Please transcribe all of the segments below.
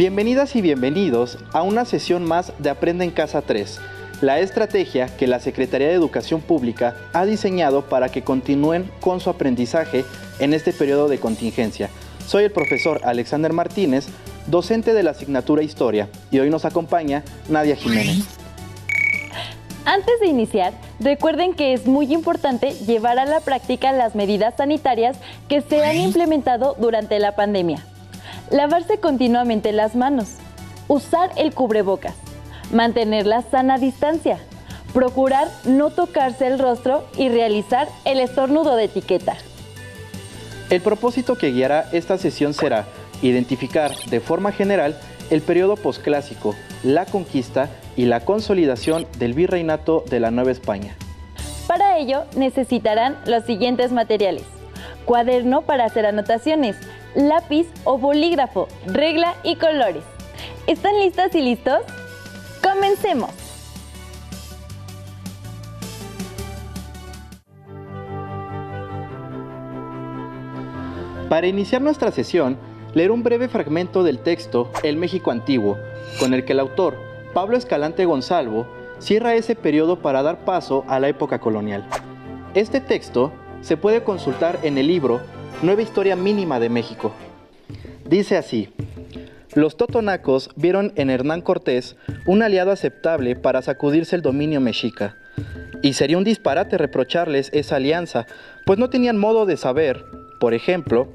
Bienvenidas y bienvenidos a una sesión más de Aprende en Casa 3, la estrategia que la Secretaría de Educación Pública ha diseñado para que continúen con su aprendizaje en este periodo de contingencia. Soy el profesor Alexander Martínez, docente de la asignatura Historia, y hoy nos acompaña Nadia Jiménez. Antes de iniciar, recuerden que es muy importante llevar a la práctica las medidas sanitarias que se han implementado durante la pandemia. Lavarse continuamente las manos, usar el cubrebocas, mantener la sana distancia, procurar no tocarse el rostro y realizar el estornudo de etiqueta. El propósito que guiará esta sesión será identificar de forma general el periodo posclásico, la conquista y la consolidación del virreinato de la Nueva España. Para ello necesitarán los siguientes materiales: cuaderno para hacer anotaciones, lápiz o bolígrafo, regla y colores. ¿Están listas y listos? ¡Comencemos! Para iniciar nuestra sesión, leer un breve fragmento del texto El México Antiguo, con el que el autor, Pablo Escalante Gonzalvo, cierra ese periodo para dar paso a la época colonial. Este texto se puede consultar en el libro Nueva Historia Mínima de México. Dice así: los totonacos vieron en Hernán Cortés un aliado aceptable para sacudirse el dominio mexica, y sería un disparate reprocharles esa alianza, pues no tenían modo de saber, por ejemplo,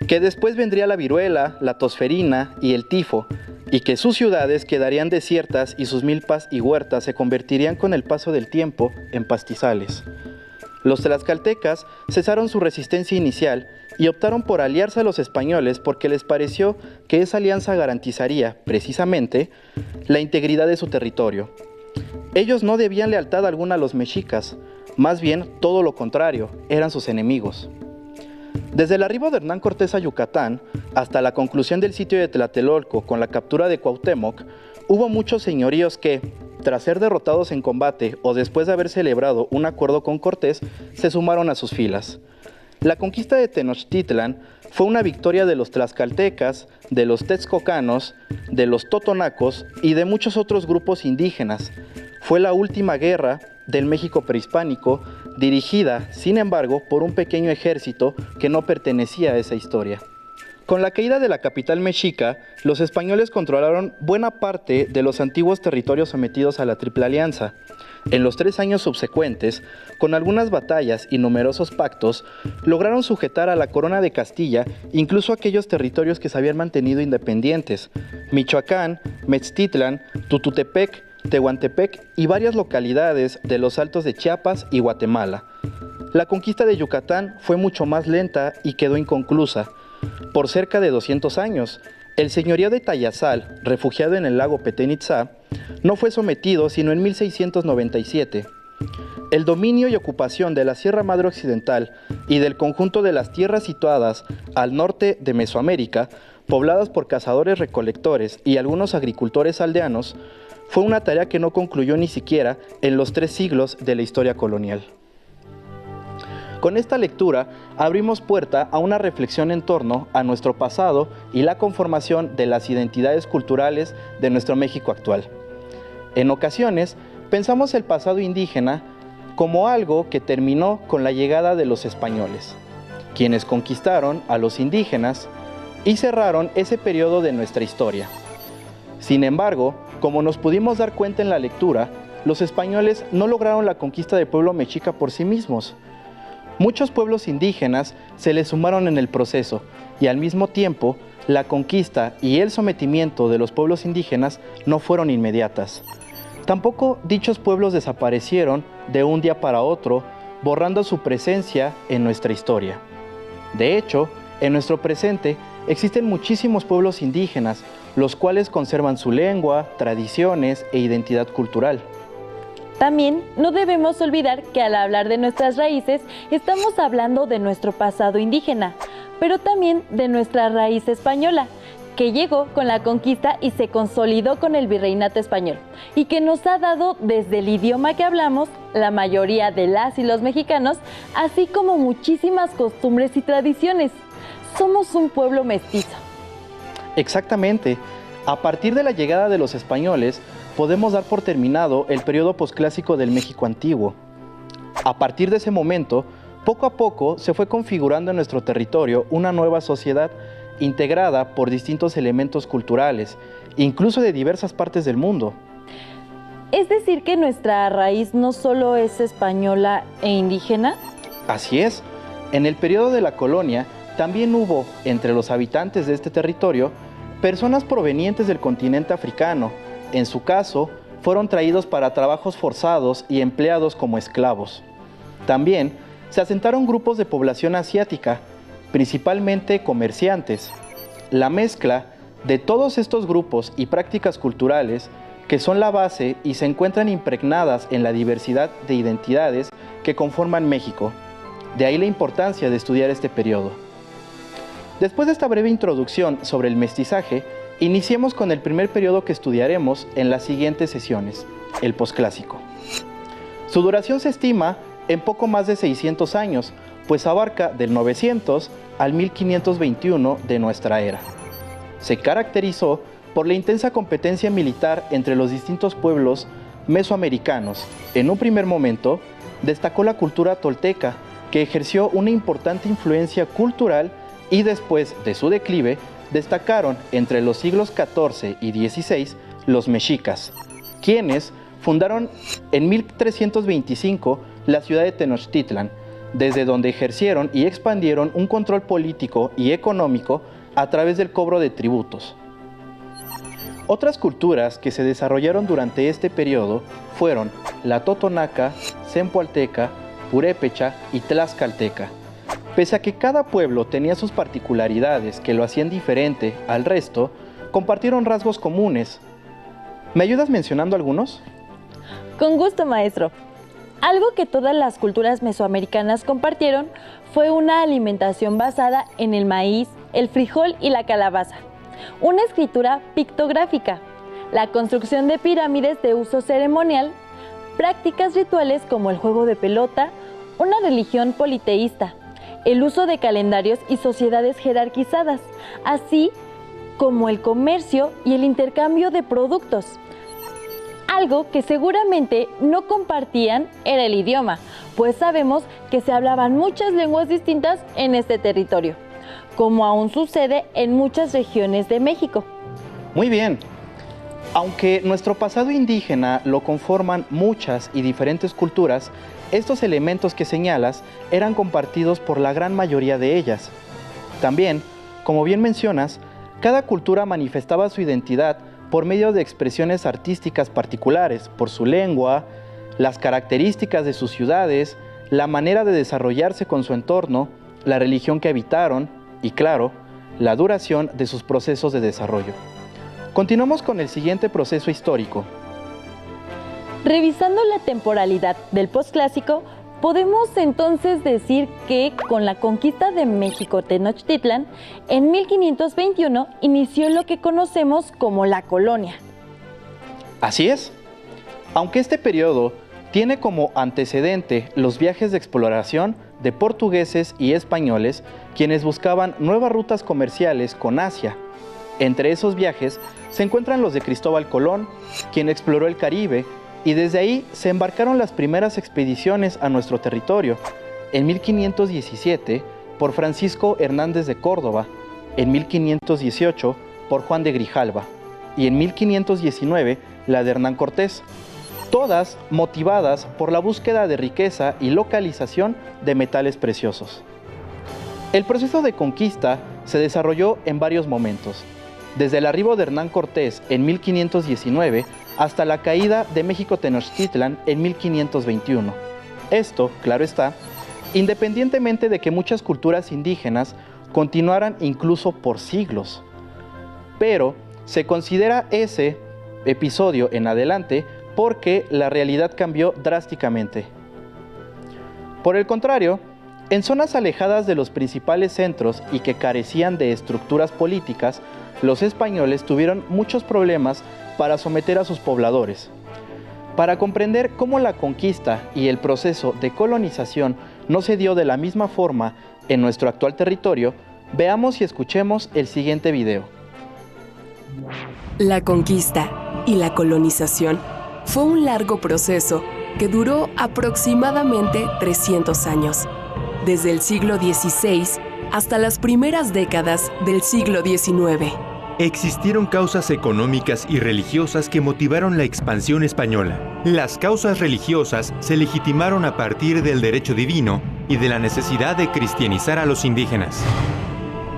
que después vendría la viruela, la tosferina y el tifo, y que sus ciudades quedarían desiertas y sus milpas y huertas se convertirían con el paso del tiempo en pastizales. Los tlaxcaltecas cesaron su resistencia inicial y optaron por aliarse a los españoles porque les pareció que esa alianza garantizaría, precisamente, la integridad de su territorio. Ellos no debían lealtad alguna a los mexicas, más bien todo lo contrario, eran sus enemigos. Desde el arribo de Hernán Cortés a Yucatán hasta la conclusión del sitio de Tlatelolco con la captura de Cuauhtémoc, hubo muchos señoríos que, tras ser derrotados en combate o después de haber celebrado un acuerdo con Cortés, se sumaron a sus filas. La conquista de Tenochtitlan fue una victoria de los tlaxcaltecas, de los texcocanos, de los totonacos y de muchos otros grupos indígenas. Fue la última guerra del México prehispánico, dirigida, sin embargo, por un pequeño ejército que no pertenecía a esa historia. Con la caída de la capital mexica, los españoles controlaron buena parte de los antiguos territorios sometidos a la Triple Alianza. En los 3 años subsecuentes, con algunas batallas y numerosos pactos, lograron sujetar a la corona de Castilla incluso aquellos territorios que se habían mantenido independientes: Michoacán, Meztitlán, Tututepec, Tehuantepec y varias localidades de los Altos de Chiapas y Guatemala. La conquista de Yucatán fue mucho más lenta y quedó inconclusa. Por cerca de 200 años, el señorío de Tayasal, refugiado en el lago Petén Itzá, no fue sometido sino en 1697. El dominio y ocupación de la Sierra Madre Occidental y del conjunto de las tierras situadas al norte de Mesoamérica, pobladas por cazadores-recolectores y algunos agricultores aldeanos, fue una tarea que no concluyó ni siquiera en los 3 siglos de la historia colonial. Con esta lectura abrimos puerta a una reflexión en torno a nuestro pasado y la conformación de las identidades culturales de nuestro México actual. En ocasiones pensamos el pasado indígena como algo que terminó con la llegada de los españoles, quienes conquistaron a los indígenas y cerraron ese periodo de nuestra historia. Sin embargo, como nos pudimos dar cuenta en la lectura, los españoles no lograron la conquista del pueblo mexica por sí mismos. Muchos pueblos indígenas se les sumaron en el proceso y al mismo tiempo la conquista y el sometimiento de los pueblos indígenas no fueron inmediatas. Tampoco dichos pueblos desaparecieron de un día para otro, borrando su presencia en nuestra historia. De hecho, en nuestro presente existen muchísimos pueblos indígenas, los cuales conservan su lengua, tradiciones e identidad cultural. También no debemos olvidar que al hablar de nuestras raíces estamos hablando de nuestro pasado indígena, pero también de nuestra raíz española, que llegó con la conquista y se consolidó con el virreinato español, y que nos ha dado desde el idioma que hablamos, la mayoría de las y los mexicanos, así como muchísimas costumbres y tradiciones. Somos un pueblo mestizo. Exactamente. A partir de la llegada de los españoles, podemos dar por terminado el periodo posclásico del México antiguo. A partir de ese momento, poco a poco se fue configurando en nuestro territorio una nueva sociedad integrada por distintos elementos culturales, incluso de diversas partes del mundo. Es decir, que nuestra raíz no solo es española e indígena. Así es. En el periodo de la colonia, también hubo, entre los habitantes de este territorio, personas provenientes del continente africano. En su caso, fueron traídos para trabajos forzados y empleados como esclavos. También se asentaron grupos de población asiática, principalmente comerciantes. La mezcla de todos estos grupos y prácticas culturales, que son la base y se encuentran impregnadas en la diversidad de identidades que conforman México. De ahí la importancia de estudiar este periodo. Después de esta breve introducción sobre el mestizaje, iniciemos con el primer periodo que estudiaremos en las siguientes sesiones, el posclásico. Su duración se estima en poco más de 600 años, pues abarca del 900 al 1521 de nuestra era. Se caracterizó por la intensa competencia militar entre los distintos pueblos mesoamericanos. En un primer momento, destacó la cultura tolteca, que ejerció una importante influencia cultural, y después de su declive, destacaron entre los siglos XIV y XVI los mexicas, quienes fundaron en 1325 la ciudad de Tenochtitlan, desde donde ejercieron y expandieron un control político y económico a través del cobro de tributos. Otras culturas que se desarrollaron durante este periodo fueron la totonaca, zempoalteca, purépecha y tlaxcalteca. Pese a que cada pueblo tenía sus particularidades que lo hacían diferente al resto, compartieron rasgos comunes. ¿Me ayudas mencionando algunos? Con gusto, maestro. Algo que todas las culturas mesoamericanas compartieron fue una alimentación basada en el maíz, el frijol y la calabaza, una escritura pictográfica, la construcción de pirámides de uso ceremonial, prácticas rituales como el juego de pelota, una religión politeísta, el uso de calendarios y sociedades jerarquizadas, así como el comercio y el intercambio de productos. Algo que seguramente no compartían era el idioma, pues sabemos que se hablaban muchas lenguas distintas en este territorio, como aún sucede en muchas regiones de México. Muy bien. Aunque nuestro pasado indígena lo conforman muchas y diferentes culturas, estos elementos que señalas eran compartidos por la gran mayoría de ellas. También, como bien mencionas, cada cultura manifestaba su identidad por medio de expresiones artísticas particulares, por su lengua, las características de sus ciudades, la manera de desarrollarse con su entorno, la religión que habitaron y, claro, la duración de sus procesos de desarrollo. Continuamos con el siguiente proceso histórico. Revisando la temporalidad del posclásico, podemos entonces decir que con la conquista de México Tenochtitlan, en 1521 inició lo que conocemos como la colonia. Así es. Aunque este periodo tiene como antecedente los viajes de exploración de portugueses y españoles, quienes buscaban nuevas rutas comerciales con Asia. Entre esos viajes se encuentran los de Cristóbal Colón, quien exploró el Caribe, y desde ahí se embarcaron las primeras expediciones a nuestro territorio. En 1517 por Francisco Hernández de Córdoba, en 1518 por Juan de Grijalva y en 1519 la de Hernán Cortés, todas motivadas por la búsqueda de riqueza y localización de metales preciosos. El proceso de conquista se desarrolló en varios momentos, desde el arribo de Hernán Cortés en 1519 hasta la caída de México Tenochtitlan en 1521. Esto, claro está, independientemente de que muchas culturas indígenas continuaran incluso por siglos. Pero se considera ese episodio en adelante porque la realidad cambió drásticamente. Por el contrario, en zonas alejadas de los principales centros y que carecían de estructuras políticas, los españoles tuvieron muchos problemas para someter a sus pobladores. Para comprender cómo la conquista y el proceso de colonización no se dio de la misma forma en nuestro actual territorio, veamos y escuchemos el siguiente video. La conquista y la colonización fue un largo proceso que duró aproximadamente 300 años, desde el siglo XVI hasta las primeras décadas del siglo XIX. Existieron causas económicas y religiosas que motivaron la expansión española. Las causas religiosas se legitimaron a partir del derecho divino y de la necesidad de cristianizar a los indígenas.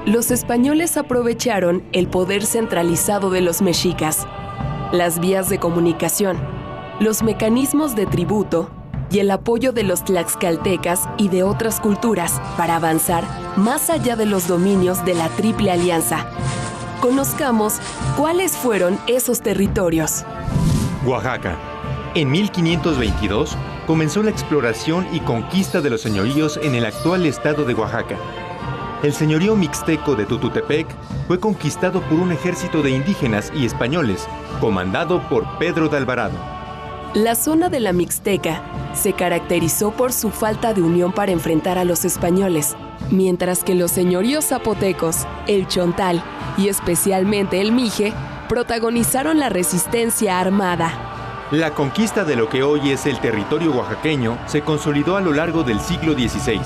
Los españoles aprovecharon el poder centralizado de los mexicas, las vías de comunicación, los mecanismos de tributo y el apoyo de los tlaxcaltecas y de otras culturas para avanzar más allá de los dominios de la Triple Alianza. Conozcamos cuáles fueron esos territorios. Oaxaca. En 1522 comenzó la exploración y conquista de los señoríos en el actual estado de Oaxaca. El señorío mixteco de Tututepec fue conquistado por un ejército de indígenas y españoles, comandado por Pedro de Alvarado. La zona de la Mixteca se caracterizó por su falta de unión para enfrentar a los españoles, mientras que los señoríos zapotecos, el Chontal y especialmente el Mije protagonizaron la resistencia armada. La conquista de lo que hoy es el territorio oaxaqueño se consolidó a lo largo del siglo XVI,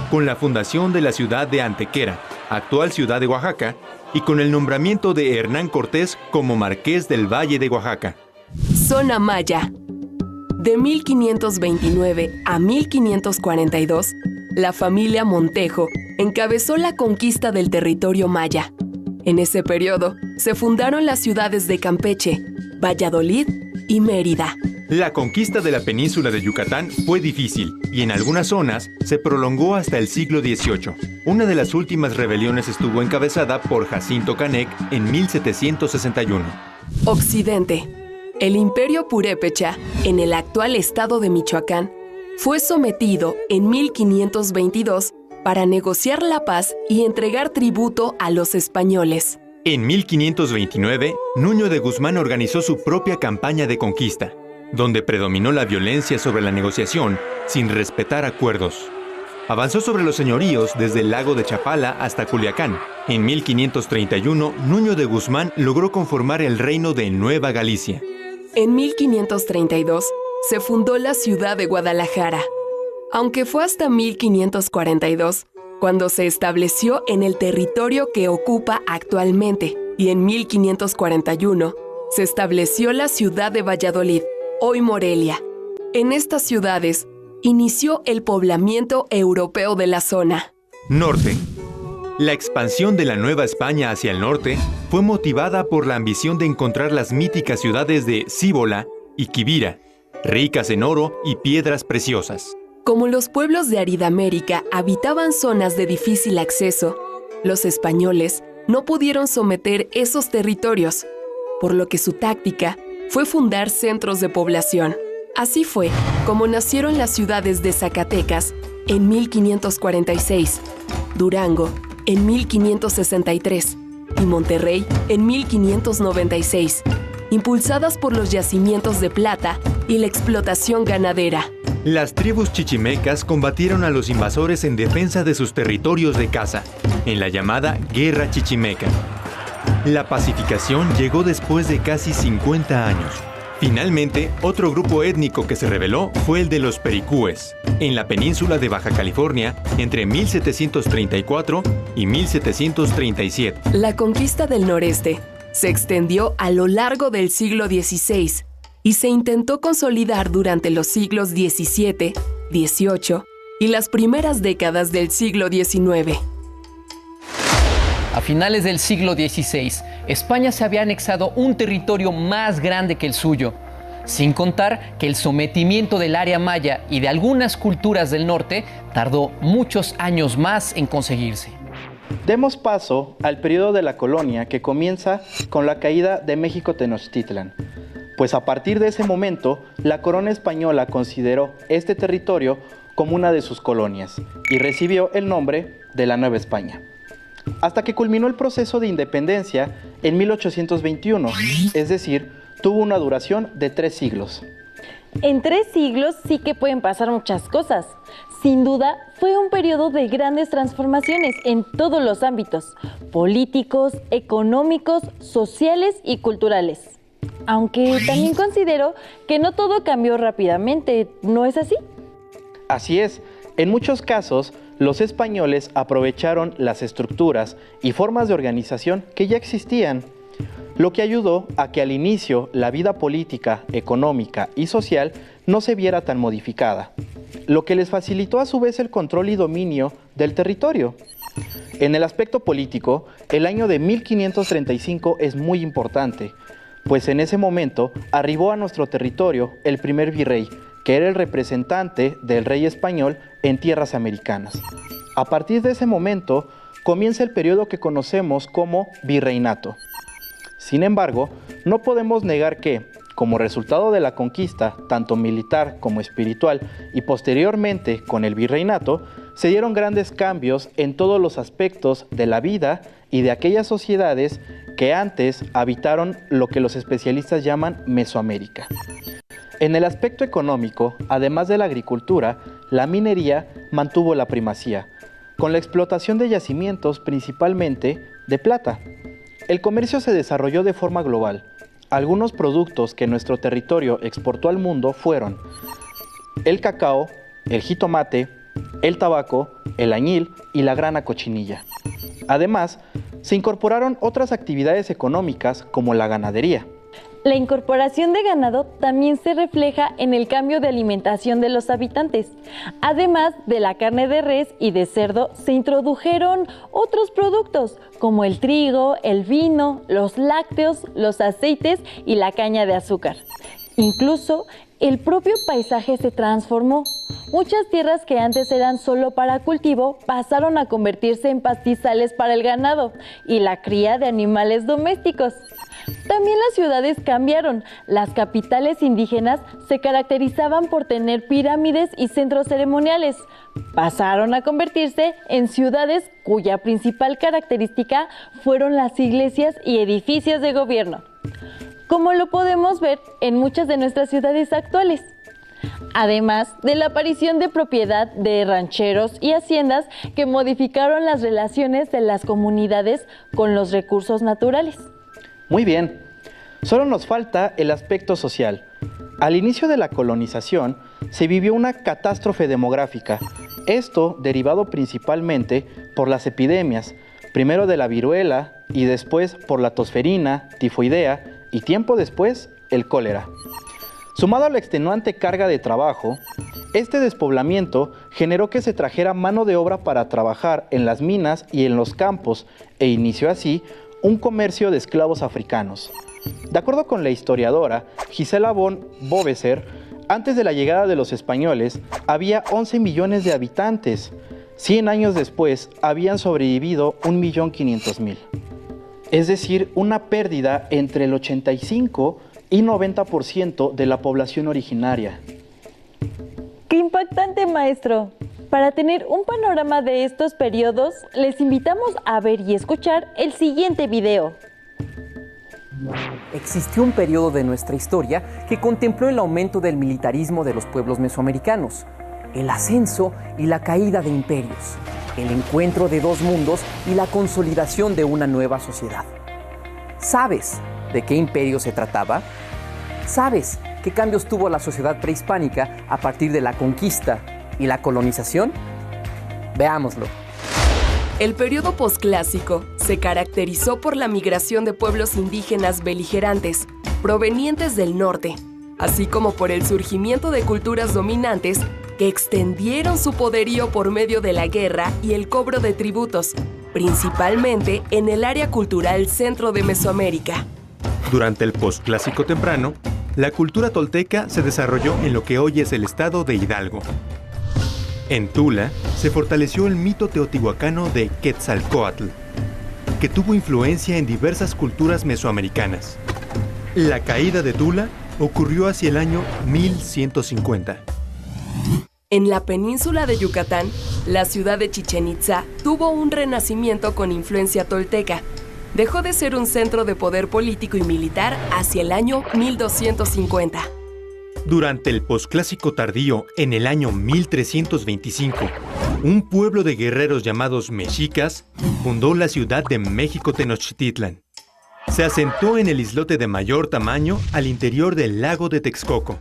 con la fundación de la ciudad de Antequera, actual ciudad de Oaxaca, y con el nombramiento de Hernán Cortés como marqués del Valle de Oaxaca. Zona Maya. De 1529 a 1542, la familia Montejo encabezó la conquista del territorio maya. En ese periodo se fundaron las ciudades de Campeche, Valladolid y Mérida. La conquista de la península de Yucatán fue difícil y en algunas zonas se prolongó hasta el siglo XVIII. Una de las últimas rebeliones estuvo encabezada por Jacinto Canec en 1761. Occidente. El Imperio Purépecha, en el actual estado de Michoacán, fue sometido en 1522 para negociar la paz y entregar tributo a los españoles. En 1529, Nuño de Guzmán organizó su propia campaña de conquista, donde predominó la violencia sobre la negociación sin respetar acuerdos. Avanzó sobre los señoríos desde el lago de Chapala hasta Culiacán. En 1531, Nuño de Guzmán logró conformar el reino de Nueva Galicia. En 1532 se fundó la ciudad de Guadalajara, aunque fue hasta 1542 cuando se estableció en el territorio que ocupa actualmente, y en 1541 se estableció la ciudad de Valladolid, hoy Morelia. En estas ciudades inició el poblamiento europeo de la zona. Norte. La expansión de la Nueva España hacia el norte fue motivada por la ambición de encontrar las míticas ciudades de Cíbola y Quivira, ricas en oro y piedras preciosas. Como los pueblos de Aridamérica habitaban zonas de difícil acceso, los españoles no pudieron someter esos territorios, por lo que su táctica fue fundar centros de población. Así fue como nacieron las ciudades de Zacatecas en 1546, Durango en 1563 y Monterrey en 1596, impulsadas por los yacimientos de plata y la explotación ganadera. Las tribus chichimecas combatieron a los invasores en defensa de sus territorios de caza, en la llamada Guerra Chichimeca. La pacificación llegó después de casi 50 años. Finalmente, otro grupo étnico que se rebeló fue el de los pericúes, en la península de Baja California entre 1734 y 1737. La conquista del noreste se extendió a lo largo del siglo XVI y se intentó consolidar durante los siglos XVII, XVIII y las primeras décadas del siglo XIX. A finales del siglo XVI, España se había anexado un territorio más grande que el suyo, sin contar que el sometimiento del área maya y de algunas culturas del norte tardó muchos años más en conseguirse. Demos paso al periodo de la colonia que comienza con la caída de México Tenochtitlan, pues a partir de ese momento la corona española consideró este territorio como una de sus colonias y recibió el nombre de la Nueva España. Hasta que culminó el proceso de independencia en 1821, es decir, tuvo una duración de 3 siglos. En 3 siglos sí que pueden pasar muchas cosas. Sin duda, fue un periodo de grandes transformaciones en todos los ámbitos, políticos, económicos, sociales y culturales. Aunque también considero que no todo cambió rápidamente, ¿no es así? Así es, en muchos casos, los españoles aprovecharon las estructuras y formas de organización que ya existían, lo que ayudó a que al inicio la vida política, económica y social no se viera tan modificada, lo que les facilitó a su vez el control y dominio del territorio. En el aspecto político, el año de 1535 es muy importante, pues en ese momento arribó a nuestro territorio el primer virrey, que era el representante del rey español en tierras americanas. A partir de ese momento comienza el periodo que conocemos como virreinato. Sin embargo, no podemos negar que, como resultado de la conquista, tanto militar como espiritual, y posteriormente con el virreinato, se dieron grandes cambios en todos los aspectos de la vida y de aquellas sociedades que antes habitaron lo que los especialistas llaman Mesoamérica. En el aspecto económico, además de la agricultura, la minería mantuvo la primacía, con la explotación de yacimientos principalmente de plata. El comercio se desarrolló de forma global. Algunos productos que nuestro territorio exportó al mundo fueron el cacao, el jitomate, el tabaco, el añil y la grana cochinilla. Además, se incorporaron otras actividades económicas como la ganadería. La incorporación de ganado también se refleja en el cambio de alimentación de los habitantes. Además de la carne de res y de cerdo, se introdujeron otros productos como el trigo, el vino, los lácteos, los aceites y la caña de azúcar. Incluso el propio paisaje se transformó. Muchas tierras que antes eran solo para cultivo pasaron a convertirse en pastizales para el ganado y la cría de animales domésticos. También las ciudades cambiaron. Las capitales indígenas se caracterizaban por tener pirámides y centros ceremoniales. Pasaron a convertirse en ciudades cuya principal característica fueron las iglesias y edificios de gobierno, como lo podemos ver en muchas de nuestras ciudades actuales. Además de la aparición de propiedad de rancheros y haciendas que modificaron las relaciones de las comunidades con los recursos naturales. Muy bien, solo nos falta el aspecto social. Al inicio de la colonización se vivió una catástrofe demográfica, esto derivado principalmente por las epidemias, primero de la viruela y después por la tosferina, tifoidea y tiempo después el cólera. Sumado a la extenuante carga de trabajo, este despoblamiento generó que se trajera mano de obra para trabajar en las minas y en los campos e inició así un comercio de esclavos africanos. De acuerdo con la historiadora Gisela von Boveser, antes de la llegada de los españoles había 11 millones de habitantes. 100 años después habían sobrevivido 1.500.000. Es decir, una pérdida entre el 85 y 90% de la población originaria. ¡Qué impactante, maestro! Para tener un panorama de estos periodos, les invitamos a ver y escuchar el siguiente video. Existió un periodo de nuestra historia que contempló el aumento del militarismo de los pueblos mesoamericanos, el ascenso y la caída de imperios, el encuentro de dos mundos y la consolidación de una nueva sociedad. ¿Sabes de qué imperio se trataba? ¿Sabes qué cambios tuvo la sociedad prehispánica a partir de la conquista y la colonización? Veámoslo. El periodo posclásico se caracterizó por la migración de pueblos indígenas beligerantes provenientes del norte, así como por el surgimiento de culturas dominantes que extendieron su poderío por medio de la guerra y el cobro de tributos, principalmente en el área cultural centro de Mesoamérica. Durante el posclásico temprano, la cultura tolteca se desarrolló en lo que hoy es el estado de Hidalgo. En Tula se fortaleció el mito teotihuacano de Quetzalcóatl, que tuvo influencia en diversas culturas mesoamericanas. La caída de Tula ocurrió hacia el año 1150. En la península de Yucatán, la ciudad de Chichén Itzá tuvo un renacimiento con influencia tolteca. Dejó de ser un centro de poder político y militar hacia el año 1250. Durante el posclásico tardío, en el año 1325, un pueblo de guerreros llamados mexicas fundó la ciudad de México Tenochtitlan. Se asentó en el islote de mayor tamaño al interior del lago de Texcoco.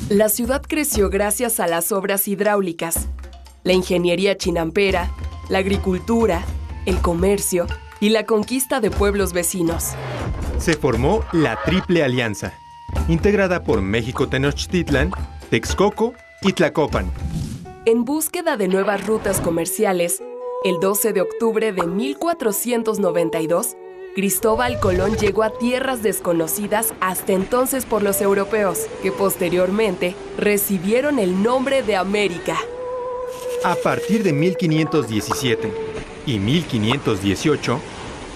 La ciudad creció gracias a las obras hidráulicas, la ingeniería chinampera, la agricultura, el comercio y la conquista de pueblos vecinos. Se formó la Triple Alianza, integrada por México Tenochtitlan, Texcoco y Tlacopan. En búsqueda de nuevas rutas comerciales, el 12 de octubre de 1492, Cristóbal Colón llegó a tierras desconocidas hasta entonces por los europeos, que posteriormente recibieron el nombre de América. A partir de 1517 y 1518,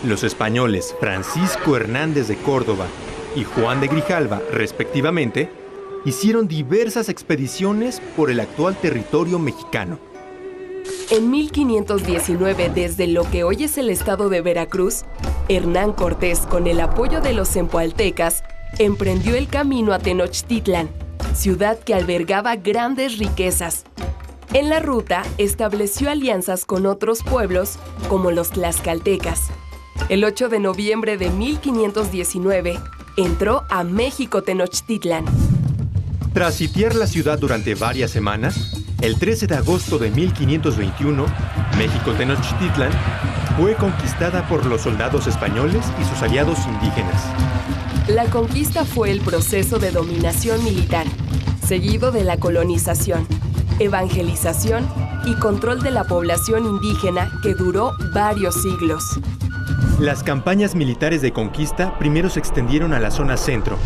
los españoles Francisco Hernández de Córdoba y Juan de Grijalva, respectivamente, hicieron diversas expediciones por el actual territorio mexicano. En 1519, desde lo que hoy es el estado de Veracruz, Hernán Cortés, con el apoyo de los zempoaltecas, emprendió el camino a Tenochtitlan, ciudad que albergaba grandes riquezas. En la ruta, estableció alianzas con otros pueblos, como los tlaxcaltecas. El 8 de noviembre de 1519, entró a México Tenochtitlan. Tras sitiar la ciudad durante varias semanas, el 13 de agosto de 1521, México Tenochtitlan fue conquistada por los soldados españoles y sus aliados indígenas. La conquista fue el proceso de dominación militar, seguido de la colonización, evangelización y control de la población indígena que duró varios siglos. Las campañas militares de conquista primero se extendieron a la zona centro,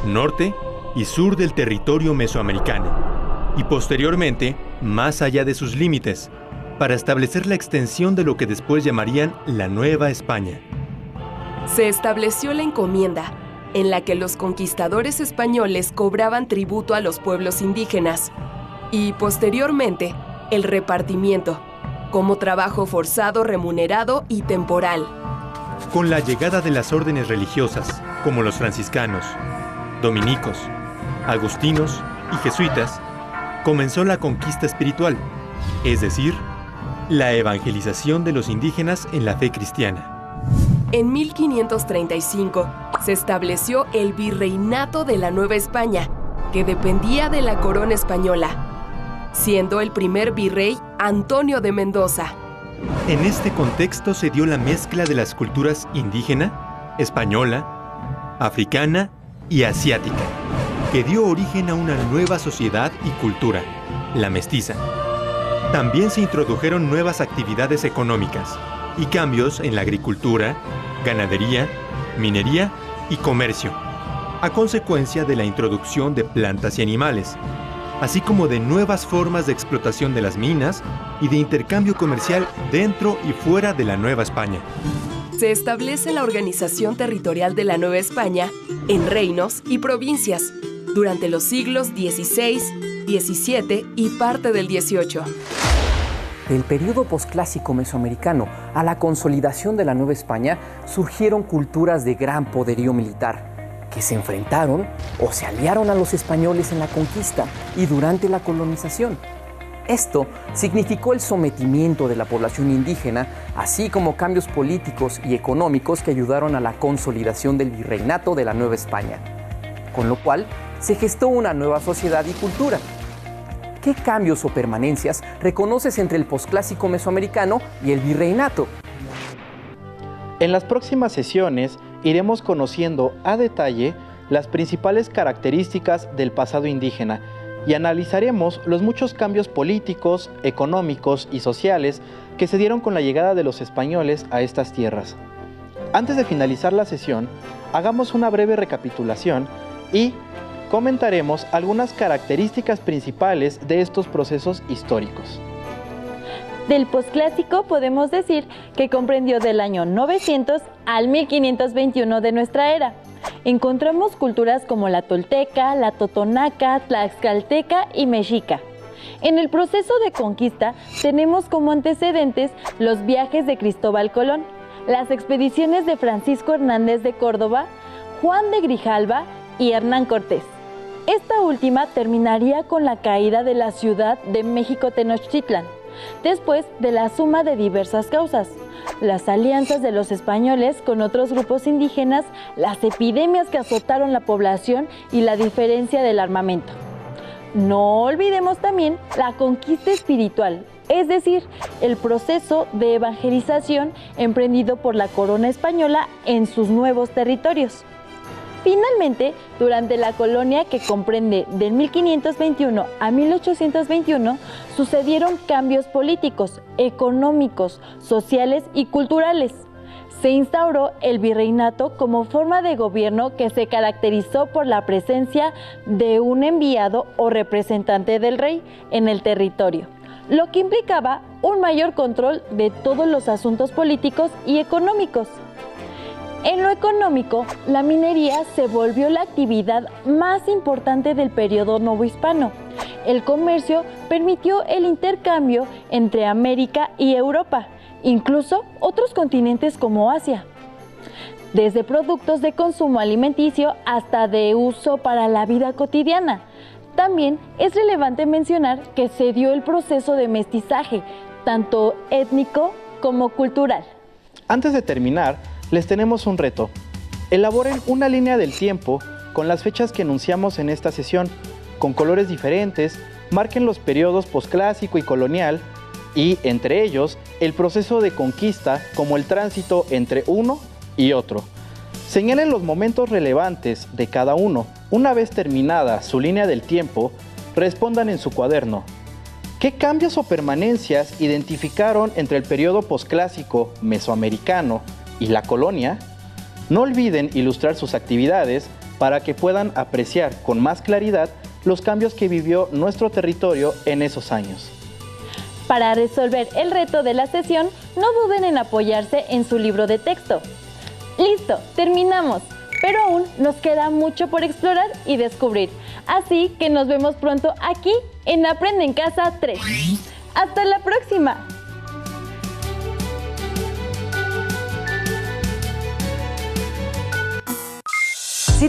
norte y sur del territorio mesoamericano, y posteriormente más allá de sus límites, para establecer la extensión de lo que después llamarían la Nueva España. Se estableció la encomienda, en la que los conquistadores españoles cobraban tributo a los pueblos indígenas, y posteriormente el repartimiento, como trabajo forzado, remunerado y temporal. Con la llegada de las órdenes religiosas, como los franciscanos, dominicos, agustinos y jesuitas, comenzó la conquista espiritual, es decir, la evangelización de los indígenas en la fe cristiana. En 1535 se estableció el Virreinato de la Nueva España, que dependía de la corona española, siendo el primer virrey Antonio de Mendoza. En este contexto se dio la mezcla de las culturas indígena, española, africana y asiática, que dio origen a una nueva sociedad y cultura, la mestiza. También se introdujeron nuevas actividades económicas y cambios en la agricultura, ganadería, minería y comercio, a consecuencia de la introducción de plantas y animales, así como de nuevas formas de explotación de las minas y de intercambio comercial dentro y fuera de la Nueva España. Se establece la organización territorial de la Nueva España en reinos y provincias durante los siglos XVI, XVII y parte del XVIII. Del periodo posclásico mesoamericano a la consolidación de la Nueva España surgieron culturas de gran poderío militar que se enfrentaron o se aliaron a los españoles en la conquista y durante la colonización. Esto significó el sometimiento de la población indígena, así como cambios políticos y económicos que ayudaron a la consolidación del virreinato de la Nueva España, con lo cual se gestó una nueva sociedad y cultura. ¿Qué cambios o permanencias reconoces entre el posclásico mesoamericano y el virreinato? En las próximas sesiones iremos conociendo a detalle las principales características del pasado indígena y analizaremos los muchos cambios políticos, económicos y sociales que se dieron con la llegada de los españoles a estas tierras. Antes de finalizar la sesión, hagamos una breve recapitulación y comentaremos algunas características principales de estos procesos históricos. Del posclásico podemos decir que comprendió del año 900 al 1521 de nuestra era. Encontramos culturas como la tolteca, la totonaca, tlaxcalteca y mexica. En el proceso de conquista tenemos como antecedentes los viajes de Cristóbal Colón, las expediciones de Francisco Hernández de Córdoba, Juan de Grijalva y Hernán Cortés. Esta última terminaría con la caída de la ciudad de México Tenochtitlan, después de la suma de diversas causas: las alianzas de los españoles con otros grupos indígenas, las epidemias que azotaron la población y la diferencia del armamento. No olvidemos también la conquista espiritual, es decir, el proceso de evangelización emprendido por la corona española en sus nuevos territorios. Finalmente, durante la colonia, que comprende del 1521 a 1821, sucedieron cambios políticos, económicos, sociales y culturales. Se instauró el virreinato como forma de gobierno que se caracterizó por la presencia de un enviado o representante del rey en el territorio, lo que implicaba un mayor control de todos los asuntos políticos y económicos. En lo económico, la minería se volvió la actividad más importante del periodo novohispano. El comercio permitió el intercambio entre América y Europa, incluso otros continentes como Asia. Desde productos de consumo alimenticio hasta de uso para la vida cotidiana. También es relevante mencionar que se dio el proceso de mestizaje, tanto étnico como cultural. Antes de terminar, les tenemos un reto. Elaboren una línea del tiempo con las fechas que enunciamos en esta sesión, con colores diferentes, marquen los periodos posclásico y colonial, y entre ellos, el proceso de conquista como el tránsito entre uno y otro. Señalen los momentos relevantes de cada uno. Una vez terminada su línea del tiempo, respondan en su cuaderno: ¿qué cambios o permanencias identificaron entre el periodo posclásico mesoamericano y la colonia? No olviden ilustrar sus actividades para que puedan apreciar con más claridad los cambios que vivió nuestro territorio en esos años. Para resolver el reto de la sesión, no duden en apoyarse en su libro de texto. ¡Listo! Terminamos, pero aún nos queda mucho por explorar y descubrir. Así que nos vemos pronto aquí en Aprende en Casa 3. ¡Hasta la próxima!